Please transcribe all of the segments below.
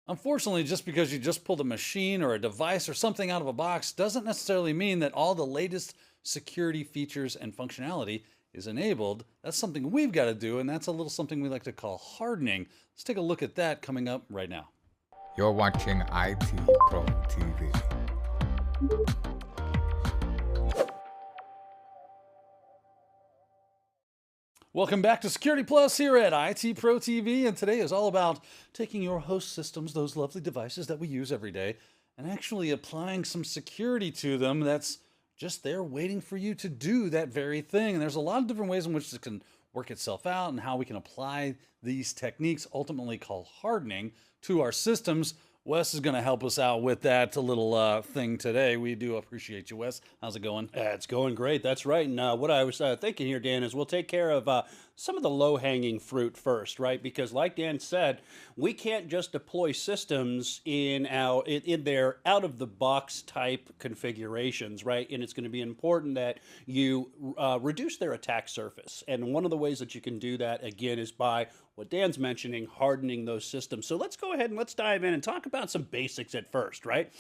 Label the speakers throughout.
Speaker 1: Unfortunately, just because you just pulled a machine or a device or something out of a box doesn't necessarily mean that all the latest security features and functionality is enabled. That's something we've got to do, and that's a little something we like to call hardening. Let's take a look at that coming up right now.
Speaker 2: You're watching IT Pro TV.
Speaker 1: Welcome back to Security Plus here at IT Pro TV, and today is all about taking your host systems, those lovely devices that we use every day, and actually applying some security to them that's just there waiting for you to do that very thing. And there's a lot of different ways in which it can work itself out and how we can apply these techniques, ultimately called hardening, to our systems. Wes is going to help us out with that little thing today. We do appreciate you, Wes. How's it going?
Speaker 3: It's going great. That's right. And what I was thinking here, Dan, is we'll take care of some of the low-hanging fruit first, right? Because, like Dan said, we can't just deploy systems in their out-of-the-box type configurations, right? And it's going to be important that you reduce their attack surface. And one of the ways that you can do that, again, is by what Dan's mentioning, hardening those systems. So let's go ahead and let's dive in and talk about some basics at first, right?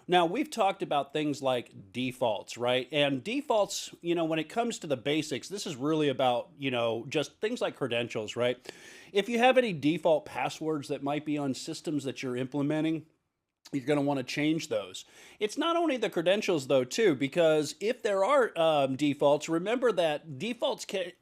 Speaker 3: Now, we've talked about things like defaults, right? And defaults, when it comes to the basics, this is really about, just things like credentials, right? If you have any default passwords that might be on systems that you're implementing, you're going to want to change those. It's not only the credentials, though, too, because if there are defaults, remember that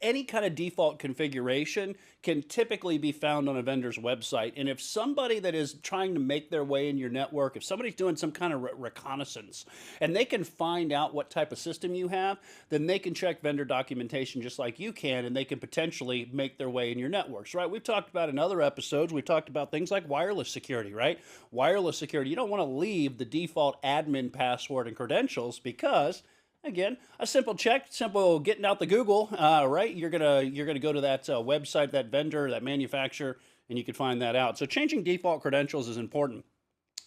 Speaker 3: any kind of default configuration can typically be found on a vendor's website. And if somebody that is trying to make their way in your network, if somebody's doing some kind of reconnaissance and they can find out what type of system you have, then they can check vendor documentation just like you can, and they can potentially make their way in your networks, right? We've talked about in other episodes, we've talked about things like wireless security, right? Wireless security, you don't want to leave the default admin password and credentials because, again, a simple check, simple getting out the Google, right? You're gonna go to that website, that vendor, that manufacturer, and you can find that out. So changing default credentials is important.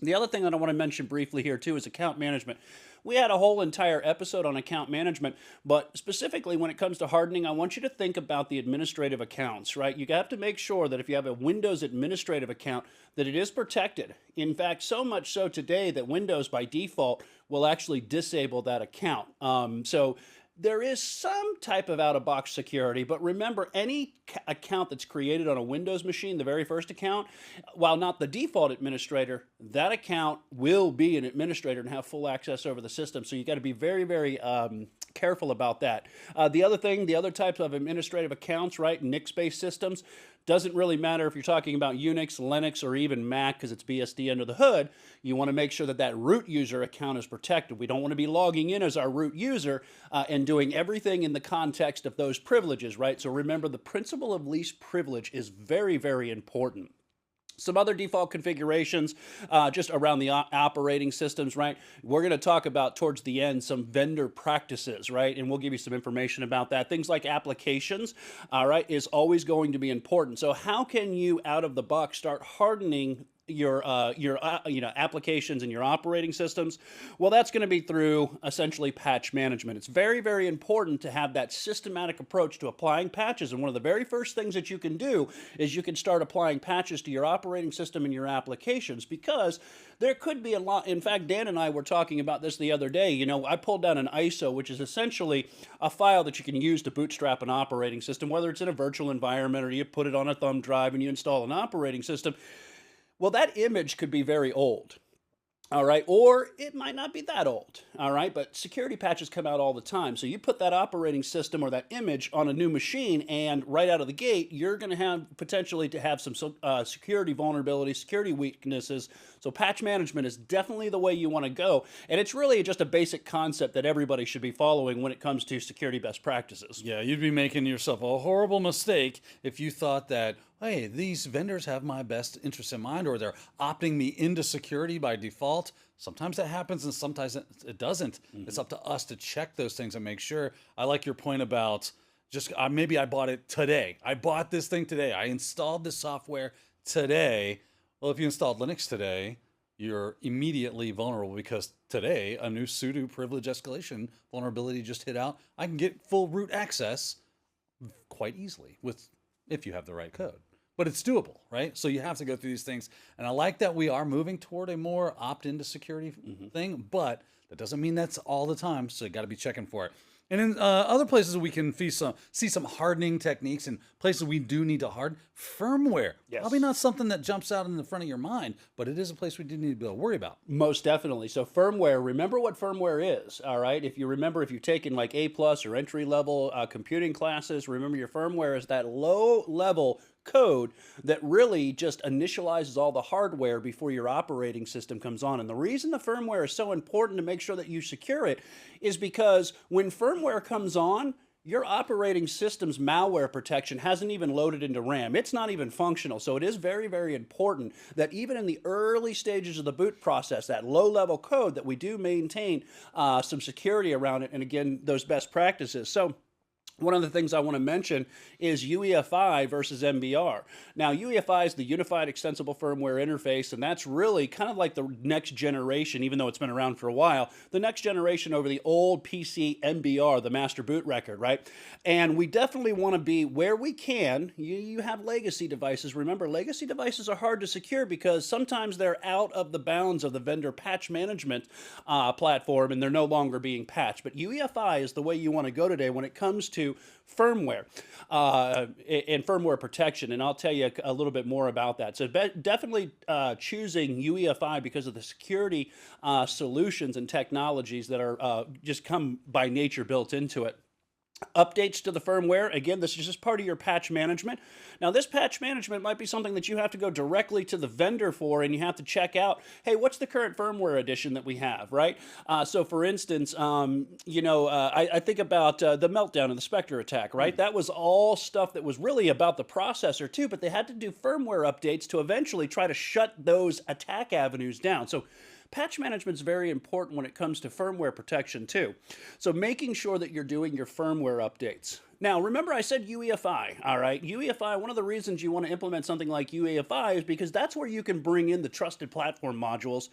Speaker 3: The other thing that I want to mention briefly here too is account management. We had a whole entire episode on account management, but specifically when it comes to hardening, I want you to think about the administrative accounts, right? You have to make sure that if you have a Windows administrative account, that it is protected. In fact, so much so today that Windows by default will actually disable that account. So there is some type of out-of-box security, but remember, any account that's created on a Windows machine, the very first account, while not the default administrator, that account will be an administrator and have full access over the system. So you got to be very, very careful about that. The other types of administrative accounts, right, Nix-based systems, doesn't really matter if you're talking about Unix, Linux, or even Mac because it's BSD under the hood. You want to make sure that that root user account is protected. We don't want to be logging in as our root user and doing everything in the context of those privileges, right? So remember, the principle of least privilege is very, very important. Some other default configurations just around the operating systems, right? We're going to talk about towards the end some vendor practices, right? And we'll give you some information about that. Things like applications, all right, is always going to be important. So how can you out of the box start hardening your applications and your operating systems? Well, that's going to be through essentially patch management. It's very, very important to have that systematic approach to applying patches. And one of the very first things that you can do is you can start applying patches to your operating system and your applications, because there could be a lot. In fact, Dan and I were talking about this the other day. I pulled down an ISO, which is essentially a file that you can use to bootstrap an operating system, whether it's in a virtual environment or you put it on a thumb drive and you install an operating system. Well, that image could be very old, all right, or it might not be that old, all right, but security patches come out all the time. So you put that operating system or that image on a new machine, and right out of the gate, you're going to have potentially to have some security vulnerabilities, security weaknesses. So patch management is definitely the way you want to go, and it's really just a basic concept that everybody should be following when it comes to security best practices.
Speaker 1: Yeah, you'd be making yourself a horrible mistake if you thought that, hey, these vendors have my best interests in mind, or they're opting me into security by default. Sometimes that happens and sometimes it doesn't. It's up to us to check those things and make sure. I like your point about just maybe I bought it today. I bought this thing today. I installed this software today. Well, if you installed Linux today, you're immediately vulnerable because today a new sudo privilege escalation vulnerability just hit out. I can get full root access quite easily if you have the right code. but it's doable, right? So you have to go through these things. And I like that we are moving toward a more opt-into security thing, but that doesn't mean that's all the time. So you got to be checking for it. And in other places we can see some hardening techniques, and places we do need to harden firmware.
Speaker 3: Yes.
Speaker 1: Probably not something that jumps out in the front of your mind, but it is a place we do need to be able to worry about.
Speaker 3: Most definitely. So firmware, remember what firmware is, all right? If you remember, if you've taken like A+ or entry-level computing classes, remember your firmware is that low-level code that really just initializes all the hardware before your operating system comes on. And the reason the firmware is so important to make sure that you secure it is because when firmware comes on, your operating system's malware protection hasn't even loaded into RAM. It's not even functional. So it is very, very important that even in the early stages of the boot process, that low-level code, that we do maintain some security around it, and again, those best practices. So one of the things I want to mention is UEFI versus MBR. Now, UEFI is the Unified Extensible Firmware Interface, and that's really kind of like the next generation, even though it's been around for a while, the next generation over the old PC MBR, the master boot record, right? And we definitely want to be, where we can, you have legacy devices. Remember, legacy devices are hard to secure because sometimes they're out of the bounds of the vendor patch management platform, and they're no longer being patched. But UEFI is the way you want to go today when it comes to firmware and firmware protection, and I'll tell you a little bit more about that. So definitely choosing UEFI because of the security solutions and technologies that are just come by nature built into it. Updates to the firmware, again, this is just part of your patch management. Now, this patch management might be something that you have to go directly to the vendor for, and you have to check out, hey, what's the current firmware edition that we have, right? So, for instance, I think about the meltdown and the Spectre attack, right? That was all stuff that was really about the processor, too, but they had to do firmware updates to eventually try to shut those attack avenues down. So, patch management is very important when it comes to firmware protection too. So making sure that you're doing your firmware updates. Now, remember I said UEFI, all right? UEFI, one of the reasons you want to implement something like UEFI is because that's where you can bring in the trusted platform modules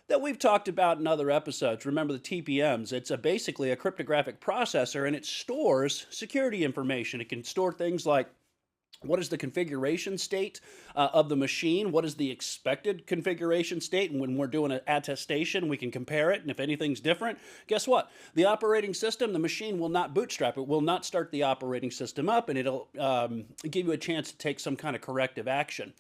Speaker 3: that we've talked about in other episodes. Remember the TPMs. It's basically a cryptographic processor, and it stores security information. It can store things like, what is the configuration state of the machine? What is the expected configuration state? And when we're doing an attestation, we can compare it. And if anything's different, guess what? The operating system, the machine will not bootstrap. It will not start the operating system up, and it'll give you a chance to take some kind of corrective action.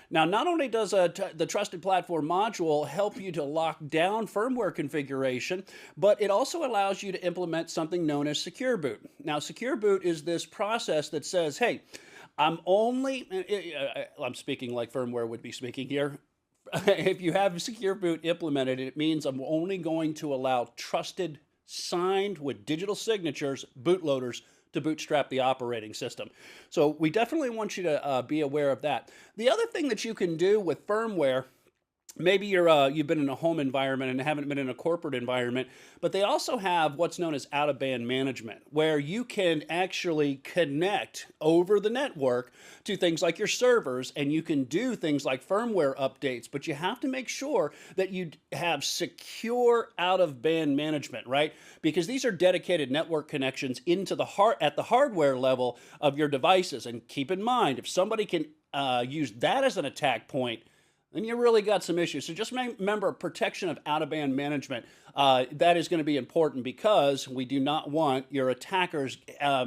Speaker 3: Now, not only does the Trusted Platform module help you to lock down firmware configuration, but it also allows you to implement something known as Secure Boot. Now, Secure Boot is this process that says, hey, I'm speaking like firmware would be speaking here. If you have Secure Boot implemented, it means I'm only going to allow trusted, signed with digital signatures, bootloaders to bootstrap the operating system. So we definitely want you to be aware of that. The other thing that you can do with firmware, maybe you've been in a home environment and haven't been in a corporate environment, but they also have what's known as out-of-band management, where you can actually connect over the network to things like your servers, and you can do things like firmware updates, but you have to make sure that you have secure out-of-band management, right? Because these are dedicated network connections into the at the hardware level of your devices. And keep in mind, if somebody can use that as an attack point, then you really got some issues. So just remember, protection of out-of-band management. That is going to be important because we do not want your attackers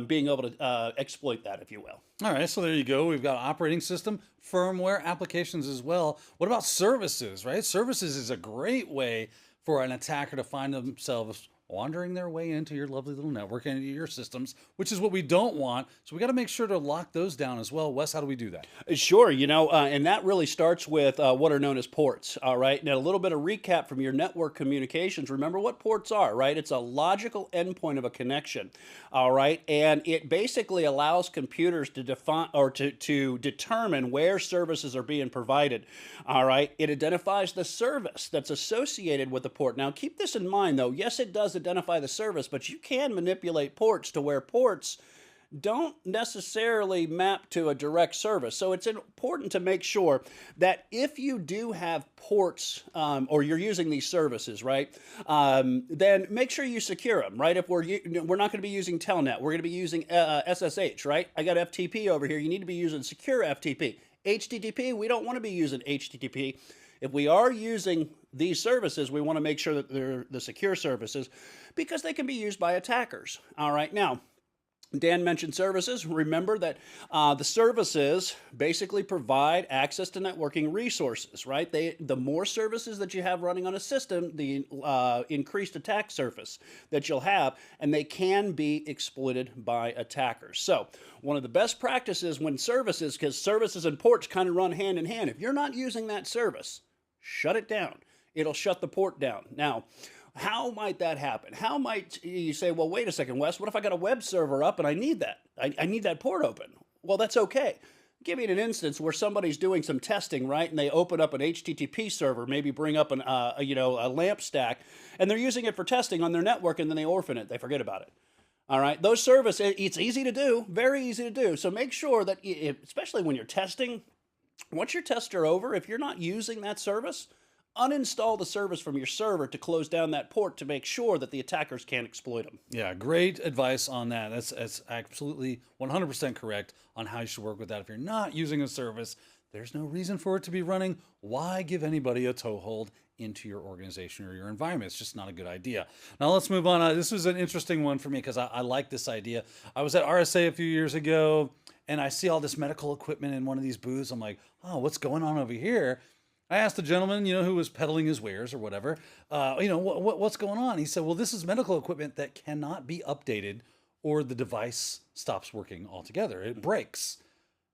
Speaker 3: being able to exploit that, if you will.
Speaker 1: All right, so there you go. We've got operating system, firmware, applications as well. What about services, right? Services is a great way for an attacker to find themselves wandering their way into your lovely little network and your systems, which is what we don't want. So we got to make sure to lock those down as well. Wes, how do we do that?
Speaker 3: Sure, and that really starts with what are known as ports, all right? Now, a little bit of recap from your network communications. Remember what ports are, right? It's a logical endpoint of a connection, all right? And it basically allows computers to define or to determine where services are being provided, all right? It identifies the service that's associated with the port. Now, keep this in mind, though. Yes, it does identify the service, but you can manipulate ports to where ports don't necessarily map to a direct service. So it's important to make sure that if you do have ports or you're using these services, right, then make sure you secure them, right? If we're not going to be using Telnet, we're going to be using SSH, right? I got FTP over here. You need to be using secure FTP. HTTP, we don't want to be using HTTP. If we are using these services, we want to make sure that they're the secure services because they can be used by attackers. All right, now, Dan mentioned services. Remember that the services basically provide access to networking resources, right? The more services that you have running on a system, the increased attack surface that you'll have, and they can be exploited by attackers. So one of the best practices when services, because services and ports kind of run hand in hand, if you're not using that service, shut it down. It'll shut the port down. Now, how might that happen? How might you say, well, wait a second, Wes, what if I got a web server up and I need that? I need that port open. Well, that's okay. Give me an instance where somebody's doing some testing, right? And they open up an HTTP server, maybe bring up a LAMP stack, and they're using it for testing on their network, and then they orphan it. They forget about it. All right, those services, it's easy to do, very easy to do. So make sure that, especially when you're testing, once your tests are over, if you're not using that service, uninstall the service from your server to close down that port to make sure that the attackers can't exploit them.
Speaker 1: Yeah, great advice on that. That's absolutely 100% correct on how you should work with that. If you're not using a service, there's no reason for it to be running. Why give anybody a toehold into your organization or your environment? It's just not a good idea. Now let's move on. This was an interesting one for me because I like this idea. I was at RSA a few years ago and I see all this medical equipment in one of these booths. I'm like, oh, what's going on over here? I asked the gentleman, who was peddling his wares or whatever, what's going on? He said, well, this is medical equipment that cannot be updated or the device stops working altogether. It breaks.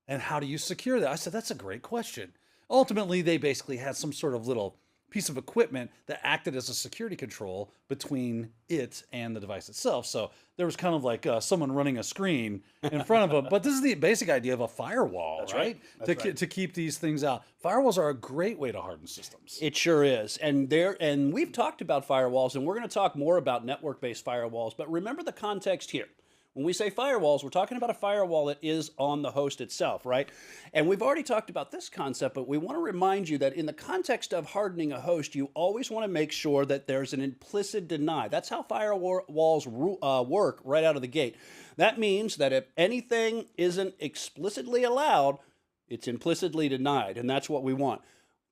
Speaker 1: And how do you secure that? I said, that's a great question. Ultimately, they basically had some sort of little piece of equipment that acted as a security control between it and the device itself. So there was kind of like someone running a screen in front of them. But this is the basic idea of a firewall,
Speaker 3: That's
Speaker 1: right? To keep these things out. Firewalls are a great way to harden systems.
Speaker 3: It sure is. And we've talked about firewalls, and we're going to talk more about network-based firewalls. But remember the context here. When we say firewalls, we're talking about a firewall that is on the host itself, right? And we've already talked about this concept, but we want to remind you that in the context of hardening a host, you always want to make sure that there's an implicit deny. That's how firewalls work right out of the gate. That means that if anything isn't explicitly allowed, it's implicitly denied, and that's what we want.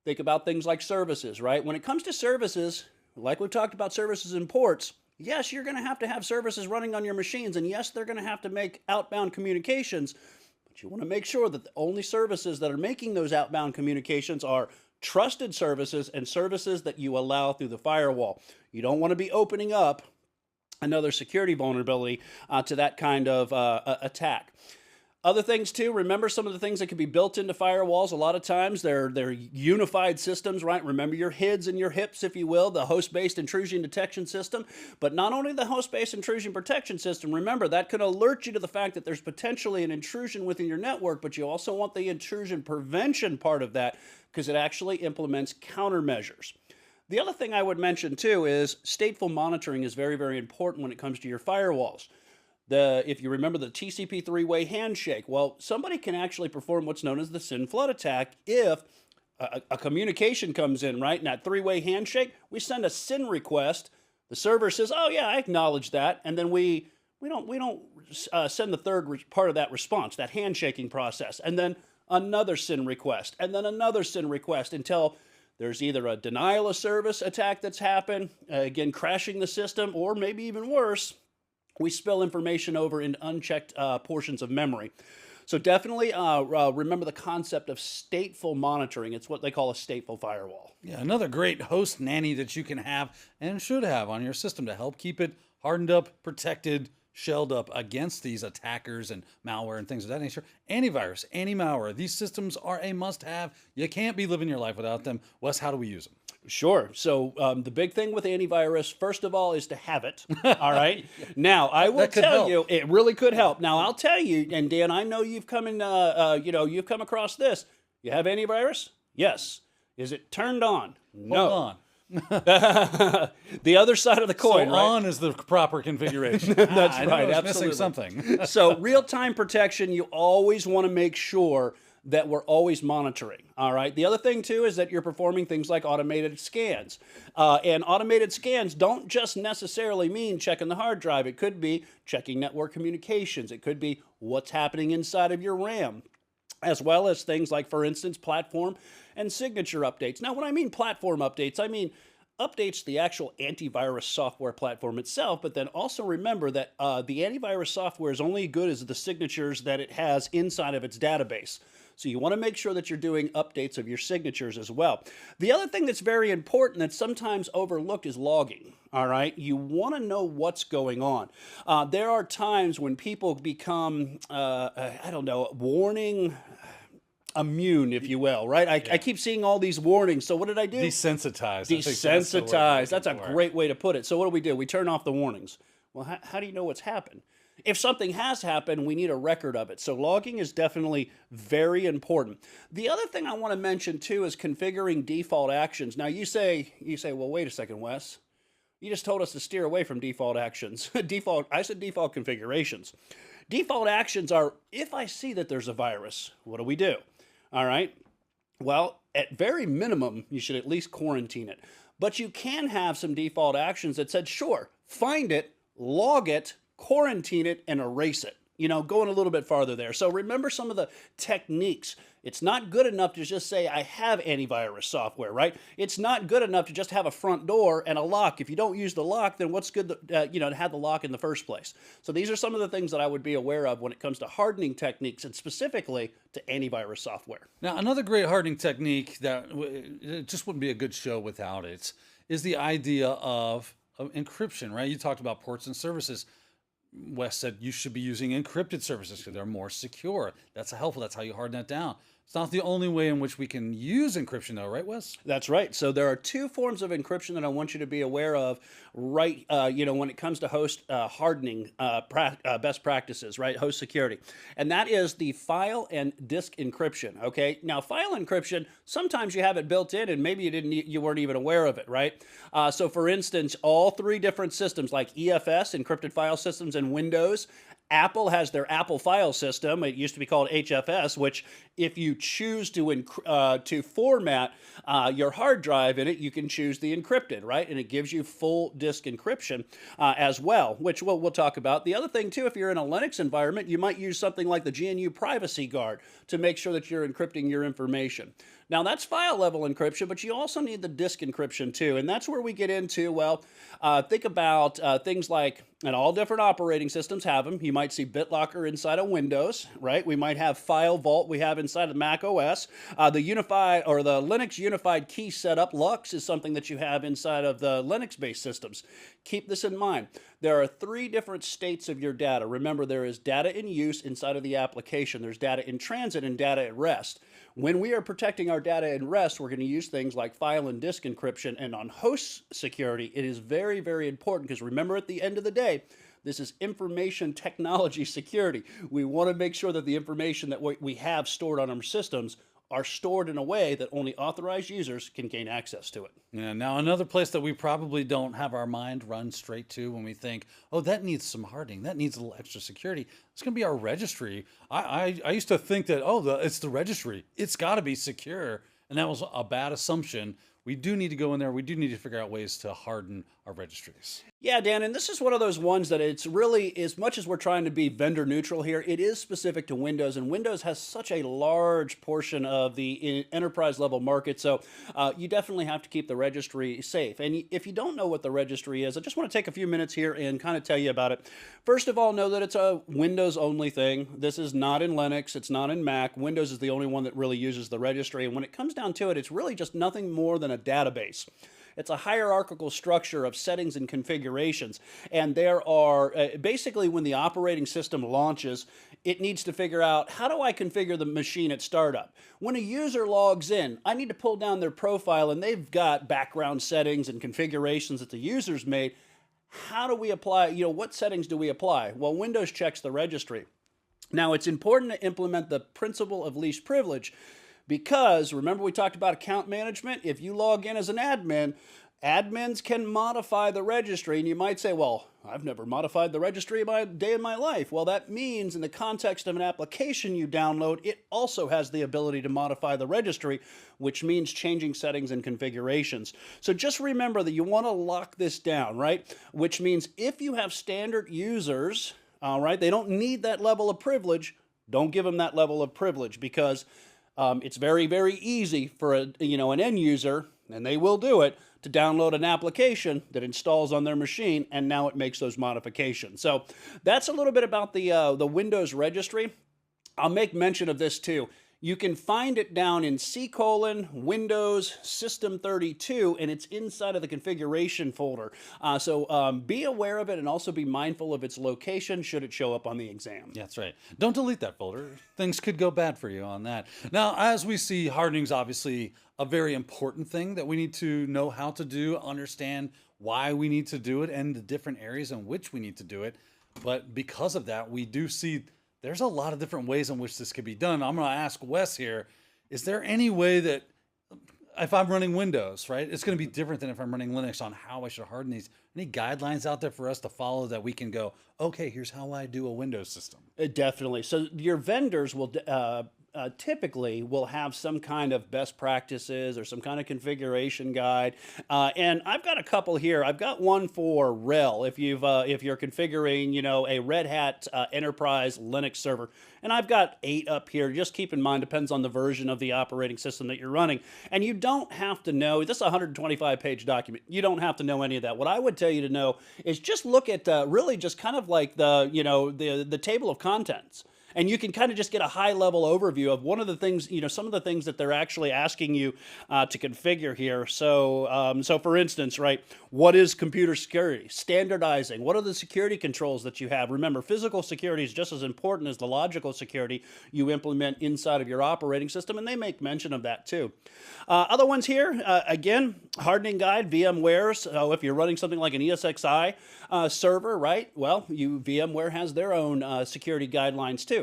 Speaker 3: Think about things like services, right? When it comes to services, like we've talked about services and ports, yes, you're going to have services running on your machines, and yes, they're going to have to make outbound communications, but you want to make sure that the only services that are making those outbound communications are trusted services and services that you allow through the firewall. You don't want to be opening up another security vulnerability to that kind of attack. Other things too, remember some of the things that can be built into firewalls. A lot of times they're unified systems, right? Remember your HIDs and your HIPs, if you will, the host-based intrusion detection system. But not only the host-based intrusion protection system, remember that could alert you to the fact that there's potentially an intrusion within your network, but you also want the intrusion prevention part of that because it actually implements countermeasures. The other thing I would mention too is stateful monitoring is very, very important when it comes to your firewalls. If you remember the TCP three-way handshake, well, somebody can actually perform what's known as the SYN flood attack if a communication comes in, right? In that three-way handshake, we send a SYN request. The server says, "Oh yeah, I acknowledge that," and then we don't send the third part of that response, that handshaking process, and then another SYN request, and then another SYN request until there's either a denial of service attack that's happened, again crashing the system, or maybe even worse, we spill information over into unchecked portions of memory. So definitely remember the concept of stateful monitoring. It's what they call a stateful firewall.
Speaker 1: Yeah, another great host nanny that you can have and should have on your system to help keep it hardened up, protected, shelled up against these attackers and malware and things of that nature. Antivirus, anti-malware, these systems are a must-have. You can't be living your life without them. Wes, how do we use them?
Speaker 3: Sure. So the big thing with antivirus, first of all, is to have it. All right. Now, I will tell you, it really could help. Now, I'll tell you, and Dan, I know you've come in, you've come across this. You have antivirus? Yes. Is it turned on? No.
Speaker 1: Hold on.
Speaker 3: The other side of the coin,
Speaker 1: so
Speaker 3: right?
Speaker 1: on is the proper configuration.
Speaker 3: That's
Speaker 1: I
Speaker 3: right.
Speaker 1: was
Speaker 3: Absolutely.
Speaker 1: missing something.
Speaker 3: So real-time protection, you always want to make sure that we're always monitoring, all right? The other thing, too, is that you're performing things like automated scans. And automated scans don't just necessarily mean checking the hard drive. It could be checking network communications. It could be what's happening inside of your RAM. as well as things like, for instance, platform and signature updates. Now, when I mean platform updates, I mean updates to the actual antivirus software platform itself, but then also remember that the antivirus software is only good as the signatures that it has inside of its database. So you want to make sure that you're doing updates of your signatures as well. The other thing that's very important that's sometimes overlooked is logging. All right, you want to know what's going on. There are times when people become, I don't know, warning immune, if you will, right? I keep seeing all these warnings. So what did I do?
Speaker 1: Desensitized.
Speaker 3: Desensitized. That's a great way to put it. So what do? We turn off the warnings. Well, how do you know what's happened? If something has happened, we need a record of it. So logging is definitely very important. The other thing I want to mention too is configuring default actions. Now you say, well, wait a second, Wes. You just told us to steer away from default actions. I said default configurations. Default actions are, if I see that there's a virus, what do we do? All right. Well, at very minimum, you should at least quarantine it. But you can have some default actions that said, sure, find it, log it, quarantine it, and erase it. You know, going a little bit farther there. So remember some of the techniques. It's not good enough to just say, I have antivirus software, right? It's not good enough to just have a front door and a lock. If you don't use the lock, then what's good, to have the lock in the first place? So these are some of the things that I would be aware of when it comes to hardening techniques and specifically to antivirus software.
Speaker 1: Now, another great hardening technique that it just wouldn't be a good show without it is the idea of encryption, right? You talked about ports and services. Wes said you should be using encrypted services because they're more secure. That's helpful. That's how you harden that down. It's not the only way in which we can use encryption though, right, Wes?
Speaker 3: That's right. So there are two forms of encryption that I want you to be aware of, right, when it comes to host hardening best practices, right, host security. And that is the file and disk encryption, okay? Now, file encryption, sometimes you have it built in and maybe you weren't even aware of it, right? So for instance, all three different systems like EFS, encrypted file systems, and Windows, Apple has their Apple file system. It used to be called HFS, which if you choose to format your hard drive in it, you can choose the encrypted, right? And it gives you full disk encryption as well, which we'll talk about. The other thing too, if you're in a Linux environment, you might use something like the GNU Privacy Guard to make sure that you're encrypting your information. Now that's file level encryption, but you also need the disk encryption too. And that's where we get into, well, think about things like, and all different operating systems have them. You might see BitLocker inside of Windows, right? We might have File Vault we have inside of Mac OS. The Unified or the Linux Unified Key Setup, LUKS, is something that you have inside of the Linux-based systems. Keep this in mind. There are three different states of your data. Remember, there is data in use inside of the application. There's data in transit and data at rest. When we are protecting our data in rest, we're going to use things like file and disk encryption. And on host security, it is very, very important because remember, at the end of the day, this is information technology security. We want to make sure that the information that we have stored on our systems are stored in a way that only authorized users can gain access to it.
Speaker 1: Yeah, now another place that we probably don't have our mind run straight to when we think, oh, that needs some hardening, that needs a little extra security, it's going to be our registry. I used to think that, it's the registry. It's got to be secure. And that was a bad assumption. We do need to go in there. We do need to figure out ways to harden our registries.
Speaker 3: Yeah, Dan, and this is one of those ones that it's really, as much as we're trying to be vendor neutral here, it is specific to Windows, and Windows has such a large portion of the enterprise level market, so you definitely have to keep the registry safe. And if you don't know what the registry is, I just want to take a few minutes here and kind of tell you about it. First of all, know that it's a Windows only thing. This is not in Linux, it's not in Mac. Windows is the only one that really uses the registry, and when it comes down to it, it's really just nothing more than a database. It's a hierarchical structure of settings and configurations. And there are, basically when the operating system launches, it needs to figure out, how do I configure the machine at startup? When a user logs in, I need to pull down their profile and they've got background settings and configurations that the user's made. How do we apply, what settings do we apply? Well, Windows checks the registry. Now, it's important to implement the principle of least privilege, because remember we talked about account management? If you log in as an admin, admins can modify the registry. And you might say, well, I've never modified the registry a day in my life. Well, that means in the context of an application you download, it also has the ability to modify the registry, which means changing settings and configurations. So just remember that you want to lock this down, right? Which means if you have standard users, all right, they don't need that level of privilege, Don't give them that level of privilege, because it's very, very easy for an end user, and they will do it, to download an application that installs on their machine, and now it makes those modifications. So that's a little bit about the Windows registry. I'll make mention of this too. You can find it down in Windows System 32, and it's inside of the configuration folder. So be aware of it, and also be mindful of its location should it show up on the exam.
Speaker 1: Yeah, that's right. Don't delete that folder. Things could go bad for you on that. Now, as we see, hardening is obviously a very important thing that we need to know how to do, understand why we need to do it, and the different areas in which we need to do it. But because of that, we do see there's a lot of different ways in which this could be done. I'm going to ask Wes here, is there any way that if I'm running Windows, right, it's going to be different than if I'm running Linux on how I should harden these? Any guidelines out there for us to follow that we can go, okay, here's how I do a Windows system?
Speaker 3: Definitely. So your vendors will typically will have some kind of best practices or some kind of configuration guide, and I've got a couple here. I've got one for RHEL if you're configuring a Red Hat Enterprise Linux server, and I've got 8 up here. Just keep in mind, depends on the version of the operating system that you're running, and you don't have to know. This is a 125-page document. You don't have to know any of that. What I would tell you to know is just look at really just kind of like the table of contents. And you can kind of just get a high-level overview of one of the things, some of the things that they're actually asking you to configure here. So, for instance, right, what is computer security? Standardizing. What are the security controls that you have? Remember, physical security is just as important as the logical security you implement inside of your operating system, and they make mention of that too. Other ones here, again, hardening guide, VMware. So if you're running something like an ESXi server, right, well, VMware has their own security guidelines too.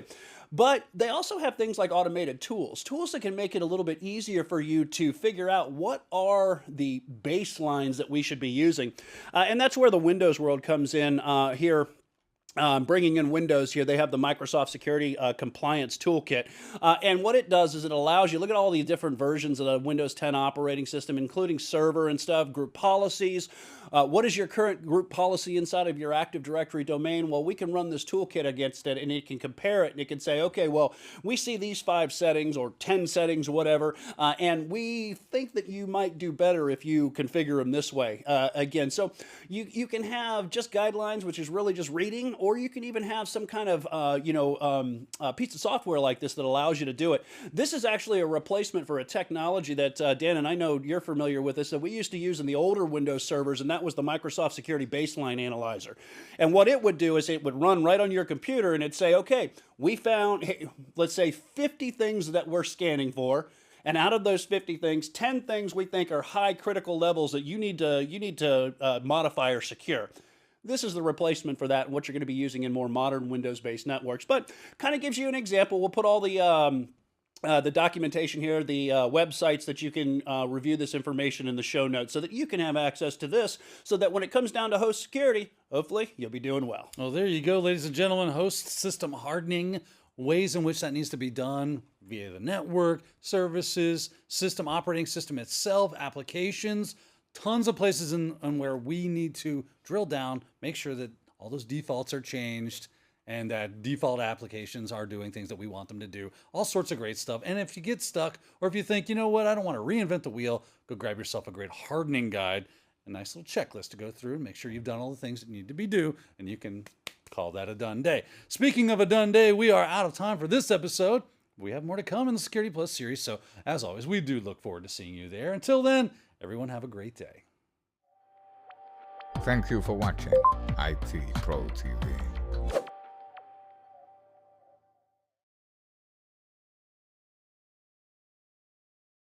Speaker 3: But they also have things like automated tools that can make it a little bit easier for you to figure out what are the baselines that we should be using. And that's where the Windows world comes in here. Bringing in Windows here, they have the Microsoft Security Compliance Toolkit. And what it does is it allows you, look at all the different versions of the Windows 10 operating system, including server and stuff, group policies. What is your current group policy inside of your Active Directory domain? Well, we can run this toolkit against it, and it can compare it, and it can say, okay, well, we see these 5 settings or 10 settings, whatever, and we think that you might do better if you configure them this way. Again, so you can have just guidelines, which is really just reading, or you can even have some kind of piece of software like this that allows you to do it. This is actually a replacement for a technology that Dan and I know you're familiar with this, that we used to use in the older Windows servers, and that was the Microsoft Security Baseline Analyzer. And what it would do is it would run right on your computer, and it'd say, okay, we found, let's say, 50 things that we're scanning for. And out of those 50 things, 10 things we think are high critical levels that you need to modify or secure. This is the replacement for that, and what you're going to be using in more modern Windows-based networks. But kind of gives you an example. We'll put all the documentation here, the websites that you can review this information in the show notes, so that you can have access to this, so that when it comes down to host security, hopefully you'll be doing well.
Speaker 1: Well, there you go, ladies and gentlemen. Host system hardening, ways in which that needs to be done via the network, services, system, operating system itself, applications. Tons of places in where we need to drill down, make sure that all those defaults are changed and that default applications are doing things that we want them to do. All sorts of great stuff. And if you get stuck, or if you think, you know what, I don't want to reinvent the wheel, go grab yourself a great hardening guide, a nice little checklist to go through and make sure you've done all the things that need to be due, and you can call that a done day. Speaking of a done day, we are out of time for this episode. We have more to come in the Security Plus series, so as always, we do look forward to seeing you there. Until then, everyone have a great day.
Speaker 2: Thank you for watching IT Pro TV.